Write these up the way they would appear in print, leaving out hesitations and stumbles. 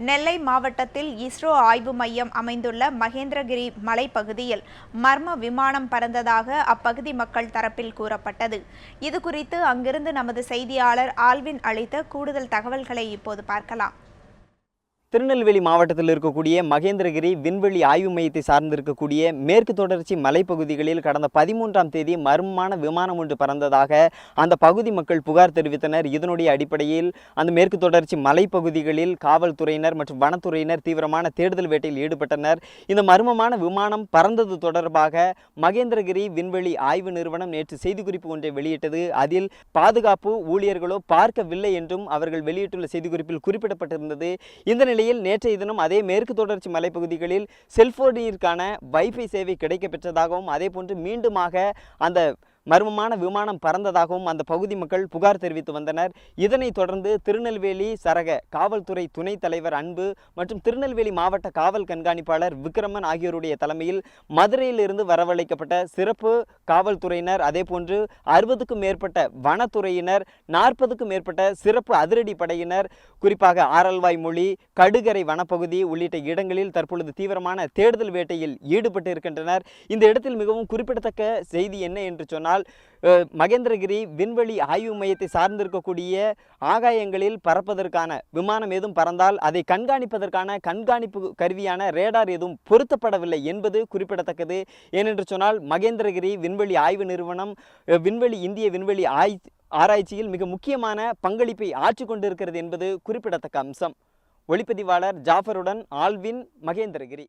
நெல்லை மாவட்டத்தில் இஸ்ரோ ஆய்வு மையம் அமைந்துள்ள மகேந்திரகிரி மலைப்பகுதியில் மர்ம விமானம் பறந்ததாக அப்பகுதி மக்கள் தரப்பில் கூறப்பட்டது. இதுகுறித்து அங்கிருந்து நமது செய்தியாளர் ஆல்வின் அளித்த கூடுதல் தகவல்களை இப்போது பார்க்கலாம். திருநெல்வேலி மாவட்டத்தில் இருக்கக்கூடிய மகேந்திரகிரி விண்வெளி ஆய்வு மையத்தை சார்ந்திருக்கக்கூடிய மேற்கு தொடர்ச்சி மலைப்பகுதிகளில் கடந்த 13ஆம் தேதி மர்மமான விமானம் ஒன்று பறந்ததாக அந்த பகுதி மக்கள் புகார் தெரிவித்தனர். இதனுடைய அடிப்படையில் அந்த மேற்கு தொடர்ச்சி மலைப்பகுதிகளில் காவல்துறையினர் மற்றும் வனத்துறையினர் தீவிரமான தேடுதல் வேட்டையில் ஈடுபட்டனர். இந்த மர்மமான விமானம் பறந்தது தொடர்பாக மகேந்திரகிரி விண்வெளி ஆய்வு நிறுவனம் நேற்று செய்திக்குறிப்பு ஒன்றை வெளியிட்டது. அதில் பாதுகாப்பு ஊழியர்களோ பார்க்கவில்லை என்றும் அவர்கள் வெளியிட்டுள்ள செய்திக்குறிப்பில் குறிப்பிடப்பட்டிருந்தது. இந்த நிலையில் நேற்றைய தினம் அதே மேற்கு தொடர்ச்சி மலைப்பகுதிகளில் செல்போனிற்கான வைஃபை சேவை கிடைக்கப்பெற்றதாகவும் அதேபோன்று மீண்டுமாக அந்த மர்மமான விமானம் பறந்ததாகவும் அந்த பகுதி மக்கள் புகார் தெரிவித்து வந்தனர். இதனைத் தொடர்ந்து திருநெல்வேலி சரக காவல்துறை துணைத் தலைவர் அன்பு மற்றும் திருநெல்வேலி மாவட்ட காவல் கண்காணிப்பாளர் விக்ரமன் ஆகியோருடைய தலைமையில் மதுரையிலிருந்து வரவழைக்கப்பட்ட சிறப்பு காவல்துறையினர், அதேபோன்று 60க்கும் மேற்பட்ட வனத்துறையினர், 40க்கும் மேற்பட்ட சிறப்பு அதிரடி படையினர், குறிப்பாக ஆரல்வாய் மொழி, கடுகரை வனப்பகுதி உள்ளிட்ட இடங்களில் தற்பொழுது தீவிரமான தேடுதல் வேட்டையில் ஈடுபட்டு இருக்கின்றனர். இந்த இடத்தில் மிகவும் குறிப்பிடத்தக்க செய்தி என்ன என்று சொன்னால், மகேந்திரகிரி விண்வெளி ஆய்வு மையத்தை சார்ந்திருக்கக்கூடிய ஆகாயங்களில் பறப்பதற்கான விமானம் எதுவும் பறந்தால் அதை கண்காணிப்பதற்கான கண்காணிப்பு கருவியான ரேடார் எதுவும் பொருத்தப்படவில்லை என்பது குறிப்பிடத்தக்கது. ஏனென்று சொன்னால் மகேந்திரகிரி விண்வெளி ஆய்வு நிறுவனம் இந்திய விண்வெளி ஆராய்ச்சியில் மிக முக்கியமான பங்களிப்பை ஆற்றிக் கொண்டிருக்கிறது என்பது குறிப்பிடத்தக்க அம்சம். ஒளிப்பதிவாளர் ஜாஃபருடன் ஆல்வின், மகேந்திரகிரி.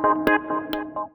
Thank you.